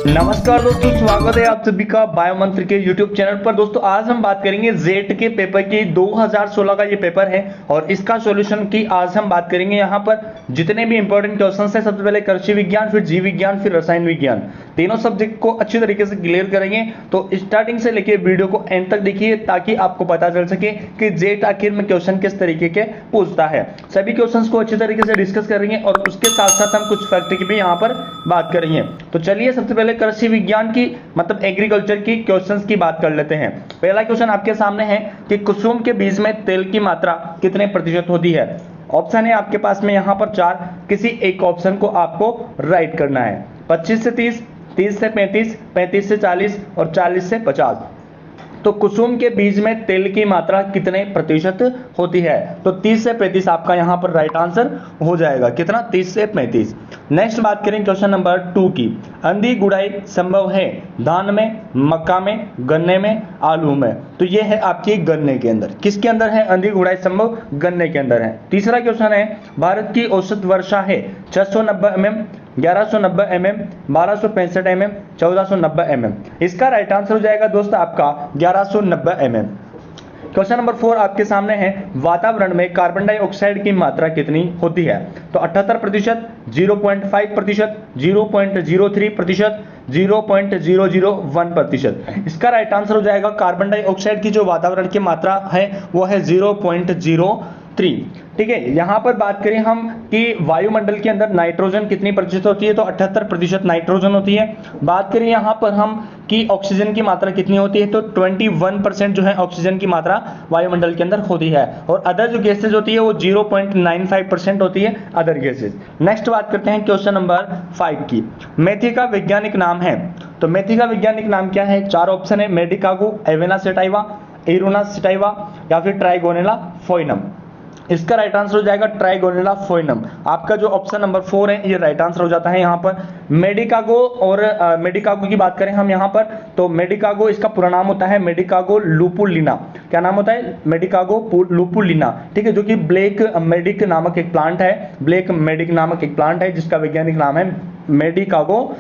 नमस्कार दोस्तों, स्वागत है आप सभी का बायोमंत्र के YouTube चैनल पर। दोस्तों आज हम बात करेंगे जेट के पेपर की 2016 का ये पेपर है और इसका सॉल्यूशन की आज हम बात करेंगे। यहाँ पर जितने भी इंपॉर्टेंट क्वेश्चंस हैं, सबसे पहले कृषि विज्ञान, फिर जीव विज्ञान, फिर रसायन विज्ञान, तीनों सब्जेक्ट को अच्छी तरीके से क्लियर करेंगे। तो स्टार्टिंग से लेके वीडियो को एंड तक देखिए ताकि आपको पता चल सके कि जेट आखिर में क्वेश्चन किस तरीके के पूछता है। सभी क्वेश्चंस को अच्छी तरीके से डिस्कस करेंगे और उसके साथ साथ हम कुछ फैक्ट की भी यहाँ पर बात करेंगे। तो चलिए सबसे पहले कृषि विज्ञान की मतलब एग्रीकल्चर की क्वेश्चंस की बात कर लेते हैं। पहला क्वेश्चन आपके सामने है कि कुसुम के बीज में तेल की मात्रा कितने प्रतिशत होती है। ऑप्शन है आपके पास में यहाँ पर 4, किसी एक ऑप्शन को आपको राइट करना है। 25 से 30, 30 से 35, 35 से 40 और 40 से 50। तो कुसुम के बीज में तेल की मात्रा कितने प्रतिशत होती है। तो 30 से 35 आपका यहां पर राइट आंसर हो जाएगा। कितना? 30 से 35। नेक्स्ट बात करें क्वेश्चन नंबर 2 की। अंधी गुड़ाई संभव है धान में, मक्का में, गन्ने में, आलू में। तो ये है आपकी गन्ने के अंदर। किसके अंदर है अंधी गुड़ाई संभव? गन्ने के अंदर है। तीसरा क्वेश्चन है भारत की औसत वर्षा है 690 mm, 1190 mm, 1265 mm, 1490 mm। इसका राइट आंसर हो जाएगा दोस्त आपका 1190 mm। क्वेश्चन नंबर 4 आपके सामने है वातावरण में कार्बन डाइऑक्साइड की मात्रा कितनी होती है। तो 78%, 0.5%, 0.03%, 0.001%। इसका राइट आंसर हो जाएगा कार्बन डाइऑक्साइड की जो वातावरण की मात्रा है वो है 0.03। ठीक है, यहां पर बात करें हम कि वायुमंडल के अंदर नाइट्रोजन कितनी प्रतिशत होती है। तो 78% नाइट्रोजन होती है। बात करें यहां पर हम कि ऑक्सीजन की मात्रा कितनी होती है। तो 21% जो है ऑक्सीजन की मात्रा वायुमंडल के अंदर होती है। और अदर जो गैसेज होती है वो 0.95% होती है अदर गैसेज। नेक्स्ट बात करते हैं क्वेश्चन नंबर 5 की। मेथी का वैज्ञानिक नाम है। तो मेथी का वैज्ञानिक नाम क्या है? 4 ऑप्शन है। मेडिकागो, एवेना सेटाइवा, एरोना सेटाइवा या फिर ट्राइगोनेला फोइनम। इसका राइट आंसर हो जाएगा ट्राइगोनेला फोइनम। आपका जो ऑप्शन नंबर 4 है ये राइट आंसर हो जाता है यहाँ पर। मेडिकागो और मेडिकागो की बात करें हम यहाँ पर, तो मेडिकागो इसका पूरा नाम होता है मेडिकागो लुपुलिना। क्या नाम होता है? मेडिकागो लुपुलिना। ठीक है, जो कि ब्लैक मेडिक नामक एक प्लांट है। ब्लैक मेडिक नामक एक प्लांट है जिसका वैज्ञानिक नाम है मेडिकागो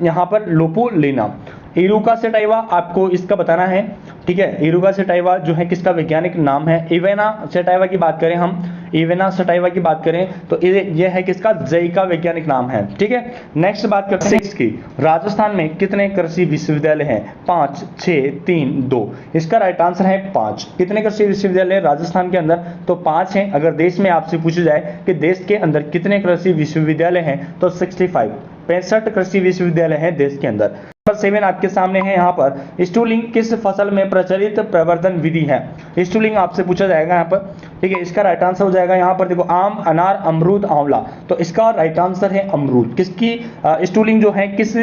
यहाँ पर लुपुलिना। इरुका सेटाइवा आपको इसका बताना है। ठीक है, इरुका सेटाइवा जो है किसका वैज्ञानिक नाम है। इवेना सेटाइवा की बात करें हम, इवेना सेटाइवा की बात करें तो ये है किसका? जई का वैज्ञानिक नाम है। ठीक है, नेक्स्ट बात करते हैं 6 की। राजस्थान में कितने कृषि विश्वविद्यालय हैं? 5, 6, 3, 2। इसका राइट आंसर है 5। कितने कृषि विश्वविद्यालय राजस्थान के अंदर? तो 5 हैं। अगर देश में आपसे पूछा जाए कि देश के अंदर कितने कृषि विश्वविद्यालय हैं तो 65 कृषि विश्वविद्यालय हैं देश के अंदर। नंबर 7 आपके सामने है यहाँ पर। स्टूलिंग किस फसल में प्रचलित प्रवर्धन विधि है? स्टूलिंग आपसे पूछा जाएगा यहाँ पर। ठीक है, इसका राइट आंसर हो जाएगा यहाँ पर देखो आम, अनार, अमरूद, आंवला। तो इसका राइट आंसर है अमरूद। किसकी स्टूलिंग जो है किस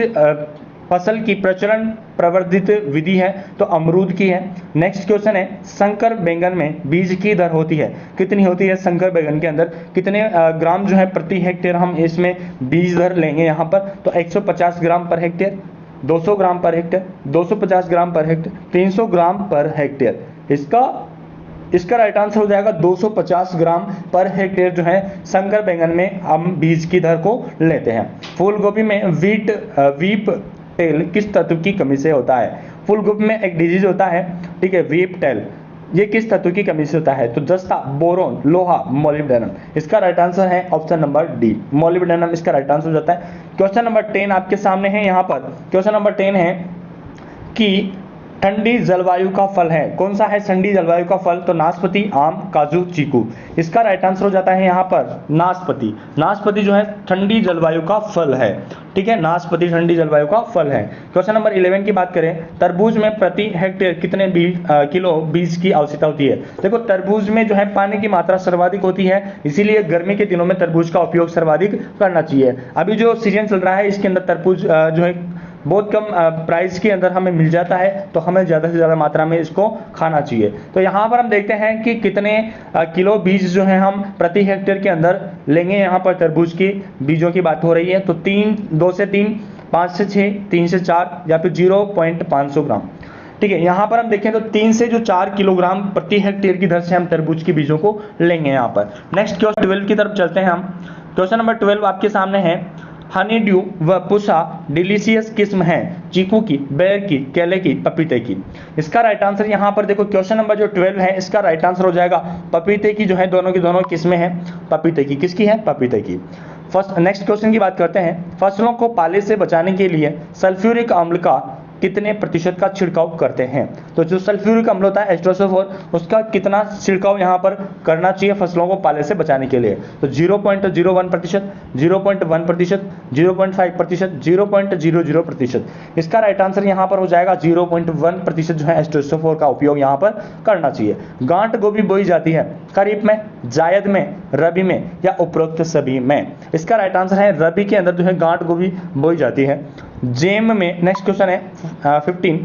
फसल की प्रचलन प्रवर्धित विधि है? तो अमरूद की है। नेक्स्ट क्वेश्चन है संकर बैंगन में बीज की दर होती है कितनी होती है? संकर बैंगन के अंदर कितने ग्राम जो है प्रति हेक्टेयर हम इसमें बीज दर लेंगे यहाँ पर? तो 150 ग्राम पर हेक्टेयर, 200 ग्राम पर हेक्टेयर, 250 ग्राम पर हेक्टेयर, 300 ग्राम पर हेक्टेयर। इसका राइट आंसर हो जाएगा 250 ग्राम पर हेक्टेयर जो है संकर बैंगन में हम बीज की दर को लेते हैं। फूल गोभी में वीप टेल किस तत्व की कमी से होता है? फूल गोभी में एक डिजीज होता है, ठीक है, वीप टेल। ये किस तत्व की कमी से होता है? तो जस्ता, बोरोन, लोहा, मोलिब्डेनम। इसका राइट आंसर है ऑप्शन नंबर डी, मोलिब्डेनम इसका राइट आंसर हो जाता है। क्वेश्चन नंबर 10 आपके सामने है यहाँ पर। क्वेश्चन नंबर 10 है कि ठंडी जलवायु का फल है। कौन सा है ठंडी जलवायु का फल? तो नाशपाती, आम, काजू, चीकू। इसका राइट आंसर हो जाता है यहाँ पर नाशपाती। नाशपाती जो है ठंडी जलवायु का फल है। ठीक है, नाशपाती ठंडी जलवायु का फल है। क्वेश्चन नंबर 11 की बात करें, तरबूज में प्रति हेक्टेयर कितने किलो बीज की आवश्यकता होती है? देखो तरबूज में जो है पानी की मात्रा सर्वाधिक होती है, इसीलिए गर्मी के दिनों में तरबूज का उपयोग सर्वाधिक करना चाहिए। अभी जो सीजन चल रहा है इसके अंदर तरबूज जो है बहुत कम प्राइस के अंदर हमें मिल जाता है, तो हमें ज़्यादा से ज़्यादा मात्रा में इसको खाना चाहिए। तो यहाँ पर हम देखते हैं कि कितने किलो बीज जो है हम प्रति हेक्टेयर के अंदर लेंगे। यहाँ पर तरबूज की बीजों की बात हो रही है तो 2 से 3, 5 से 6, 3 से 4 या फिर 0.500 ग्राम। ठीक है, यहाँ पर हम देखें तो 3 से जो 4 किलोग्राम प्रति हेक्टेयर की दर से हम तरबूज के बीजों को लेंगे यहाँ पर। नेक्स्ट क्वेश्चन 12 की तरफ चलते हैं हम। क्वेश्चन नंबर 12 आपके सामने है हनी ड्यू व पुसा डिलीशियस किस्म है चीकू की, बेर की, केले की, पपीते की। इसका राइट आंसर यहाँ पर देखो क्वेश्चन नंबर जो 12 है इसका राइट आंसर हो जाएगा पपीते की, जो है दोनों की दोनों किस्में हैं पपीते की। किसकी है? पपीते की। फर्स्ट नेक्स्ट क्वेश्चन की बात करते हैं। फसलों को पाले से बचाने के लिए सल्फ्यूरिक अम्ल का कितने प्रतिशत का छिड़काव करते हैं? तो जो सल्फ्यूरिक अम्ल होता है H2SO4 उसका कितना छिड़काव यहाँ पर करना चाहिए फसलों को पाले से बचाने के लिए? तो 0.01%, 0.1%, 0.5%, 0.00%। इसका राइट आंसर यहाँ पर हो जाएगा 0.1% जो है H2SO4 का उपयोग यहाँ पर करना चाहिए। गांठ गोभी बोई जाती है खरीफ में, जायद में, रबी में या उपरोक्त सभी में? इसका राइट आंसर है रबी के अंदर जो है गांठ गोभी बोई जाती है। जेम में नेक्स्ट क्वेश्चन है 15,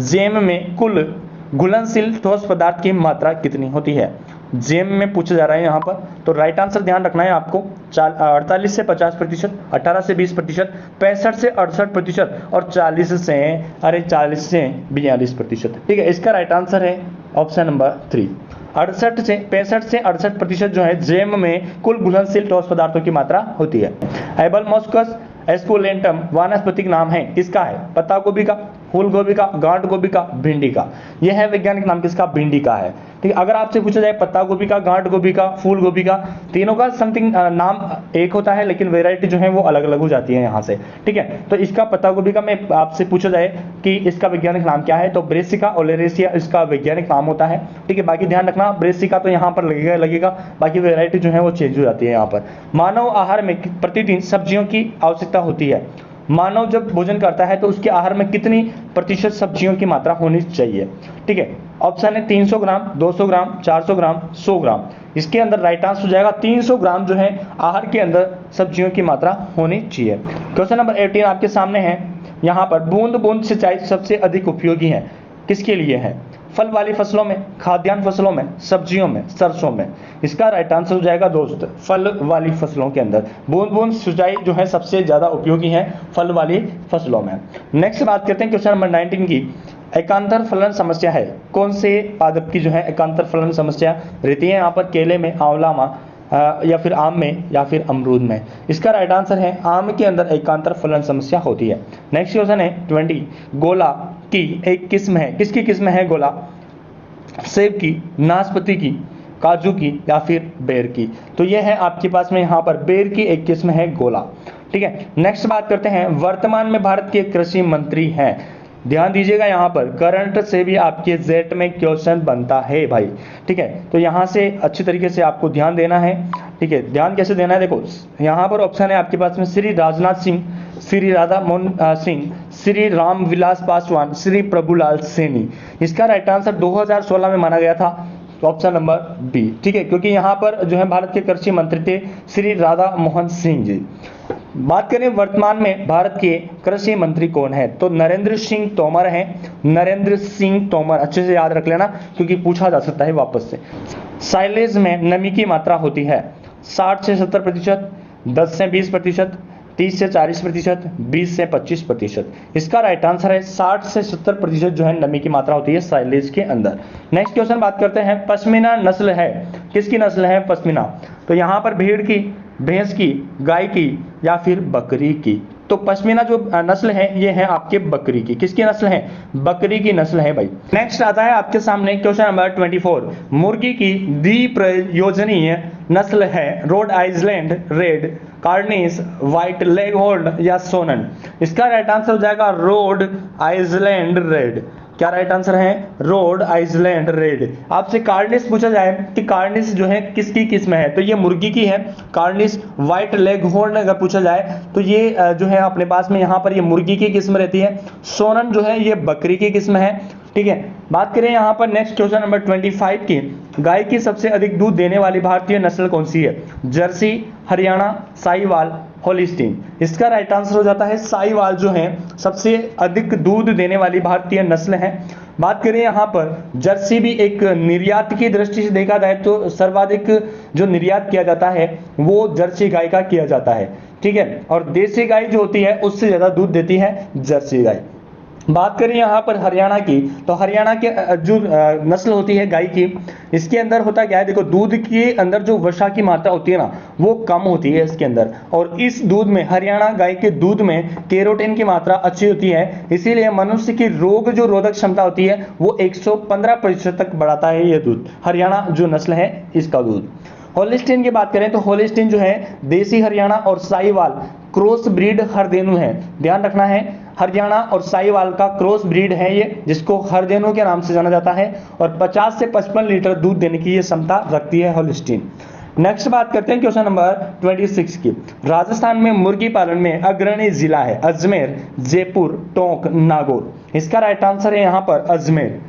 जेम में कुल घुलनशील ठोस पदार्थ की मात्रा कितनी होती है? जेम में पूछा जा रहा है यहाँ पर। तो राइट आंसर ध्यान रखना है आपको 48 से 50%, 18 से 20%, 65 से 68% और 40 से 42%। ठीक है, इसका राइट आंसर है ऑप्शन नंबर 3। 65 से 68% जो है जेम में कुल घुलनशील ठोस पदार्थों की मात्रा होती है। एबल मॉस्कस एस्कुलेंटम वानस्पतिक नाम है किसका है? पत्ता गोभी का, फूल गोभी का, गांठ गोभी का, भिंडी का। यह है वैज्ञानिक नाम किसका? भिंडी का है। ठीक है, अगर आपसे पूछा जाए पत्ता गोभी का, गांठ गोभी का, फूल गोभी का, तीनों का समथिंग नाम एक होता है लेकिन वेराइटी जो है वो अलग अलग हो जाती है यहाँ से। ठीक है, तो इसका पत्ता गोभी का मैं आपसे पूछा जाए कि इसका वैज्ञानिक नाम क्या है तो ब्रेसिका ओलेरेसिया इसका वैज्ञानिक नाम होता है। ठीक है, बाकी ध्यान रखना ब्रेसिका तो यहाँ पर लगेगा, बाकी वेराइटी जो है वो चेंज हो जाती है यहाँ पर। मानव आहार में प्रतिदिन सब्जियों की आवश्यकता होती है। मानव जब भोजन करता है तो उसके आहार में कितनी प्रतिशत सब्जियों की मात्रा होनी चाहिए? ठीक है, ऑप्शन है 300 ग्राम, 200 ग्राम, 400 ग्राम, 100 ग्राम। इसके अंदर राइट आंसर हो जाएगा 300 ग्राम जो है आहार के अंदर सब्जियों की मात्रा होनी चाहिए। क्वेश्चन नंबर 18 आपके सामने है। यहाँ पर बूंद बूंद सिंचाई सबसे अधिक उपयोगी है किसके लिए है? फल वाली फसलों में, खाद्यान्न फसलों में, सब्जियों में, सरसों में। इसका राइट आंसर हो जाएगा दोस्त फल वाली फसलों के अंदर बूंद बूंद सिंचाई जो है सबसे ज्यादा उपयोगी है फल वाली फसलों में। नेक्स्ट बात करते हैं क्वेश्चन नंबर 19 की। एकांतर फलन समस्या है कौन से पादप की जो है एकांतर फलन समस्या रहती है यहाँ पर? केले में, आंवला में, या फिर आम में या फिर अमरूद में? इसका राइट आंसर है आम के अंदर एकांतर फलन समस्या होती है। नेक्स्ट क्वेश्चन है 20, गोला की एक किस्म है किसकी किस्म है गोला? सेब की, नाशपाती की, काजू की या फिर बेर की? तो यह है आपके पास में यहाँ पर बेर की एक किस्म है गोला। ठीक है, नेक्स्ट बात करते हैं। वर्तमान में भारत के कृषि मंत्री हैं, ध्यान दीजिएगा यहाँ पर करंट से भी आपके जेट में क्वेश्चन बनता है भाई। ठीक है, तो यहाँ से अच्छी तरीके से आपको ध्यान देना है। ठीक है, ध्यान कैसे देना है देखो यहाँ पर ऑप्शन है आपके पास में श्री राजनाथ सिंह, श्री राधा मोहन सिंह, श्री राम विलास पासवान, श्री प्रभुलाल सैनी। इसका राइट आंसर 2016 में माना गया था ऑप्शन नंबर बी। ठीक है, क्योंकि यहाँ पर जो है भारत के कृषि मंत्री थे श्री राधा मोहन सिंह जी। बात करें वर्तमान में भारत के कृषि मंत्री कौन है तो नरेंद्र सिंह तोमर हैं। नरेंद्र सिंह तोमर अच्छे से याद रख लेना क्योंकि पूछा जा सकता है वापस से। साइलेज में नमी की मात्रा होती है 60 से 70%, 10 से 20%, 30 से 40%, 20 से 25%। इसका राइट आंसर है 60 से 70% जो है नमी की मात्रा होती है साइलेज के अंदर। नेक्स्ट क्वेश्चन बात करते हैं। पश्मीना नस्ल है किसकी नस्ल है पश्मीना? तो यहाँ पर भेड़ की, भैंस की, गाय की या फिर बकरी की? तो पश्मीना जो नस्ल है ये है आपके बकरी की। किसकी नस्ल है? बकरी की नस्ल है भाई। नेक्स्ट आता है आपके सामने क्वेश्चन नंबर 24। मुर्गी की द्विप्रयोजनीय नस्ल है Rhode Island red, Cornish, white leghorn या सोनन? इसका राइट आंसर हो जाएगा रोड आइलैंड रेड। क्या राइट आंसर है? Rhode Island red. आपसे कार्निस पूछा जाए कि कार्निस जो है किसकी किस्म है तो ये मुर्गी की है कार्निस। व्हाइट लेगहॉर्न अगर पूछा जाए तो ये जो है अपने पास में यहाँ पर ये मुर्गी की किस्म रहती है। सोनन जो है ये बकरी की किस्म है। ठीक है, बात करें यहाँ पर नेक्स्ट क्वेश्चन नंबर 25 की। गाय की सबसे अधिक दूध देने वाली भारतीय नस्ल कौन सी है? Jersey, Haryana, Sahiwal, Holstein? इसका राइट आंसर हो जाता है साहिवाल जो है सबसे अधिक दूध देने वाली भारतीय नस्ल है। बात करें यहाँ पर जर्सी भी एक निर्यात की दृष्टि से देखा जाए तो सर्वाधिक जो निर्यात किया जाता है वो जर्सी गाय का किया जाता है। ठीक है, और देसी गाय जो होती है उससे ज्यादा दूध देती है जर्सी गाय। बात करें यहाँ पर हरियाणा की, तो हरियाणा के जो नस्ल होती है गाय की, इसके अंदर होता क्या है, देखो दूध के अंदर जो वसा की मात्रा होती है ना वो कम होती है इसके अंदर, और इस दूध में, हरियाणा गाय के दूध में कैरोटीन की मात्रा अच्छी होती है, इसीलिए मनुष्य की रोग जो रोधक क्षमता होती है वो 115% तक बढ़ाता है ये दूध, हरियाणा जो नस्ल है इसका दूध। होलिस्टीन की बात करें तो होलिस्टीन जो है देसी हरियाणा और साहिवाल क्रॉस ब्रीड हरदेनु है, ध्यान रखना है, हरियाणा और साहिवाल का क्रॉस ब्रीड है ये, जिसको हरदेनु के नाम से जाना जाता है, और 50 से 55 लीटर दूध देने की ये क्षमता रखती है होलिस्टीन। नेक्स्ट बात करते हैं क्वेश्चन नंबर 26 की। राजस्थान में मुर्गी पालन में अग्रणी जिला है अजमेर, जयपुर, टोंक, नागौर। इसका राइट आंसर है यहाँ पर अजमेर।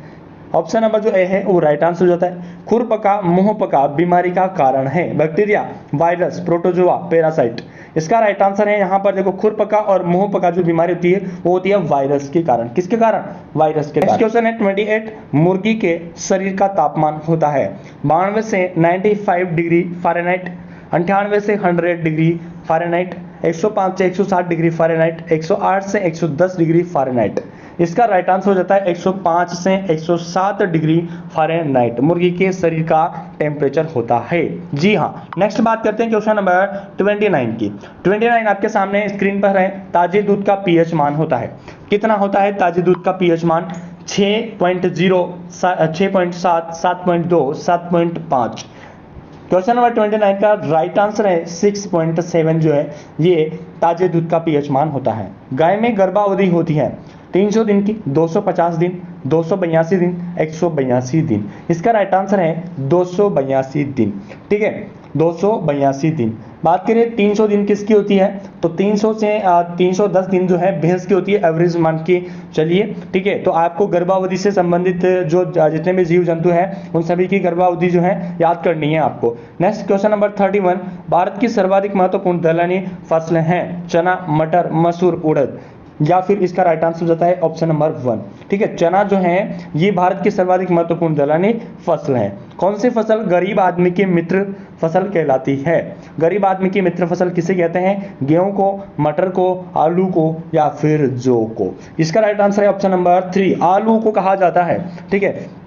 ऑप्शन नंबर जो ए है वो राइट आंसर हो जाता है। खुरपका मुंहपका बीमारी का कारण है बैक्टीरिया, वायरस, प्रोटोजोआ, पैरासाइट। इसका राइट आंसर है यहाँ पर देखो खुरपका और मुंहपका जो बीमारी होती है वो होती है वायरस के कारण। किसके कारण? वायरस के कारण। क्वेश्चन है 28, मुर्गी के शरीर का तापमान होता है 92 से 95 डिग्री फ़ारेनहाइट, 98 से 100 डिग्री फ़ारेनहाइट, 105 से 160 डिग्री फ़ारेनहाइट, 108 से 110 डिग्री फ़ारेनहाइट। इसका राइट आंसर हो जाता है 105 से 107 डिग्री फ़ारेनहाइट मुर्गी के शरीर का टेम्परेचर होता है। जी हाँ। नेक्स्ट बात करते हैं क्वेश्चन नंबर 29 की। 29 आपके सामने स्क्रीन पर है। ताजे दूध का पीएच मान होता है, कितना होता है ताजे दूध का पीएच मान? 6.0, 6.7, 7.2, 7.5। क्वेश्चन नंबर 29 का राइट आंसर है 6.7 जो है ये ताजे दूध का पीएच मान होता है। गाय में गर्भावधि होती है 300 दिन की, 250 दिन, 282 दिन, 182 दिन। इसका राइट आंसर है 282 दिन। ठीक है, 282 दिन। बात करें 300 दिन किसकी होती है, तो 300 से 310 दिन जो है भैंस की होती है, एवरेज मान के चलिए। ठीक है, तो आपको गर्भावधि से संबंधित जो जितने भी जीव जंतु हैं उन सभी की गर्भावधि जो है याद करनी है आपको। नेक्स्ट क्वेश्चन नंबर 31, भारत की सर्वाधिक महत्वपूर्ण दलहनी फसलें हैं चना, मटर, मसूर, उड़द, या फिर इसका राइट आंसर हो जाता है ऑप्शन नंबर 1। ठीक है, चना जो है ये भारत की सर्वाधिक महत्वपूर्ण दलहनी फसल है। कौन सी फसल गरीब आदमी की मित्र फसल कहलाती है? गरीब आदमी की मित्र फसल किसे कहते हैं? गेहूं को, मटर को, आलू को, या फिर जौ को। इसका राइट आंसर है ऑप्शन नंबर 3, आलू को कहा जाता है। ठीक है,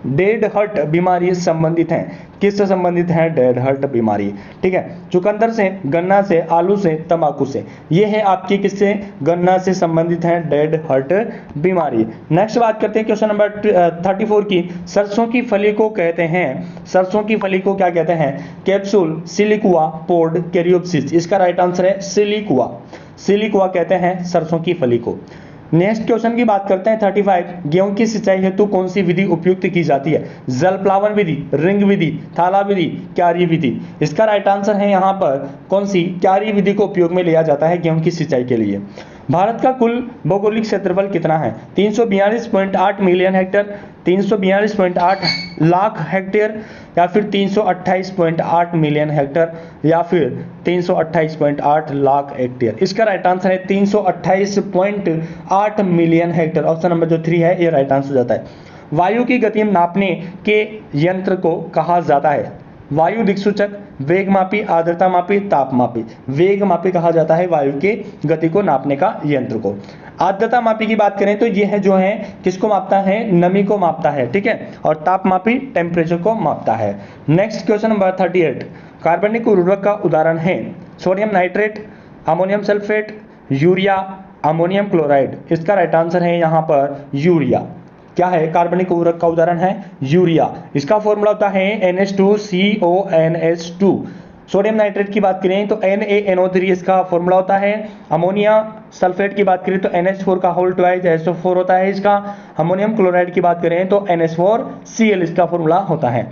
डेड हर्ट बीमारी संबंधित है, किससे संबंधित है? डेड हर्ट बीमारी। ठीक है, चुकंदर से, गन्ना से, आलू से, तंबाकू से, ये है आपकी किससे? गन्ना से संबंधित है डेड हर्ट बीमारी। नेक्स्ट बात करते हैं क्वेश्चन नंबर 34 की। सरसों की फली को कहते हैं, सरसों की फली को क्या कहते हैं? कैप्सूल, सिलिकुआ, पोड, कैरियोप्सिस। इसका राइट आंसर है सिलिकुआ। सिलिकुआ कहते हैं सरसों की फली को। नेक्स्ट क्वेश्चन की बात करते हैं 35, गेहूं की सिंचाई हेतु कौन सी विधि उपयुक्त की जाती है? जल प्लावन विधि, रिंग विधि, थाला विधि, क्यारी विधि। इसका राइट आंसर है यहाँ पर कौन सी? क्यारी विधि को उपयोग में लिया जाता है गेहूं की सिंचाई के लिए। भारत का कुल भौगोलिक क्षेत्रफल कितना है? 342.8 मिलियन हेक्टेयर, 342.8 लाख हेक्टेयर, या फिर 328.8 मिलियन हेक्टेयर, या फिर 328.8 लाख हेक्टेयर। इसका राइट आंसर है 328.8 मिलियन हेक्टेयर। ऑप्शन नंबर जो 3 है ये राइट आंसर हो जाता है। वायु की गति नापने के यंत्र को कहा जाता है? वायु दिक्सूचक, वेगमापी, आर्द्रतामापी, तापमापी। वेगमापी कहा जाता है वायु के गति को नापने का यंत्र को। आर्द्रतामापी की बात करें तो यह जो है किसको मापता है? नमी को मापता है। ठीक है, और तापमापी टेम्परेचर को मापता है। नेक्स्ट क्वेश्चन नंबर 38, कार्बनिक उर्वरक का उदाहरण है sodium nitrate, ammonium sulphate, urea, ammonium chloride. इसका राइट आंसर है यहाँ पर यूरिया। क्या है? कार्बनिक उर्वरक का उदाहरण है यूरिया। इसका फॉर्मूला होता है NH2CONS2। सोडियम नाइट्रेट की बात करें तो NaNO3 इसका फॉर्मूला होता है। अमोनिया सल्फेट की बात करें तो NH4 का होल ट्वाइस SO4 होता है इसका। अमोनियम क्लोराइड की बात करें तो NH4Cl इसका फॉर्मूला होता है।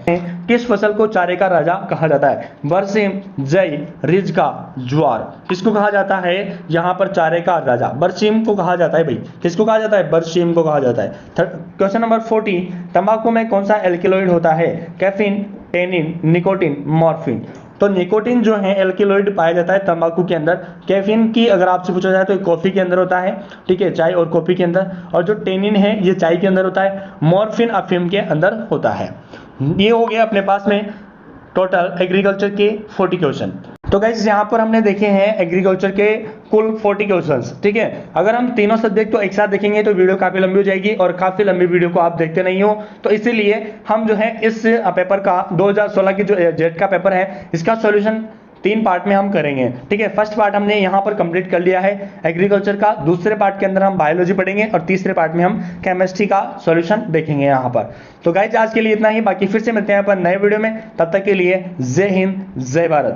किस फसल को चारे का राजा कहा जाता है? बरसीम, जई, रिजका, ज्वार। किसको कहा जाता है यहाँ पर चारे का राजा? बरसीम को कहा जाता है भाई। किसको कहा जाता है? बरसीम को कहा जाता है। क्वेश्चन नंबर 40, तंबाकू में कौन सा एल्किलॉइड होता है? Caffeine, tannin, nicotine, morphine. तो निकोटीन जो है एल्किलॉइड पाया जाता है तंबाकू के अंदर। कैफीन की अगर आपसे पूछा जाए तो कॉफी के अंदर होता है। ठीक है, चाय और कॉफी के अंदर। और जो टेनिन है ये चाय के अंदर होता है। मॉर्फिन अफीम के अंदर होता है। ये हो गया अपने पास में टोटल एग्रीकल्चर के 40 क्वेश्चन। तो गाइस यहाँ पर हमने देखे हैं एग्रीकल्चर के कुल 40 क्वेश्चंस, ठीक है। अगर हम तीनों सब्जेक्ट को एक साथ देखेंगे तो वीडियो काफी लंबी हो जाएगी और काफी लंबी वीडियो को आप देखते नहीं हो, तो इसीलिए हम जो है इस पेपर का 2016 की जो जेट का पेपर है इसका सॉल्यूशन 3 पार्ट में हम करेंगे, ठीक है। फर्स्ट पार्ट हमने यहाँ पर कंप्लीट कर लिया है एग्रीकल्चर का, दूसरे पार्ट के अंदर हम बायोलॉजी पढ़ेंगे और तीसरे पार्ट में हम केमिस्ट्री का सॉल्यूशन देखेंगे यहाँ पर। तो गाइज आज के लिए इतना ही, बाकी फिर से मिलते हैं अपन नए वीडियो में, तब तक के लिए जय हिंद जय भारत।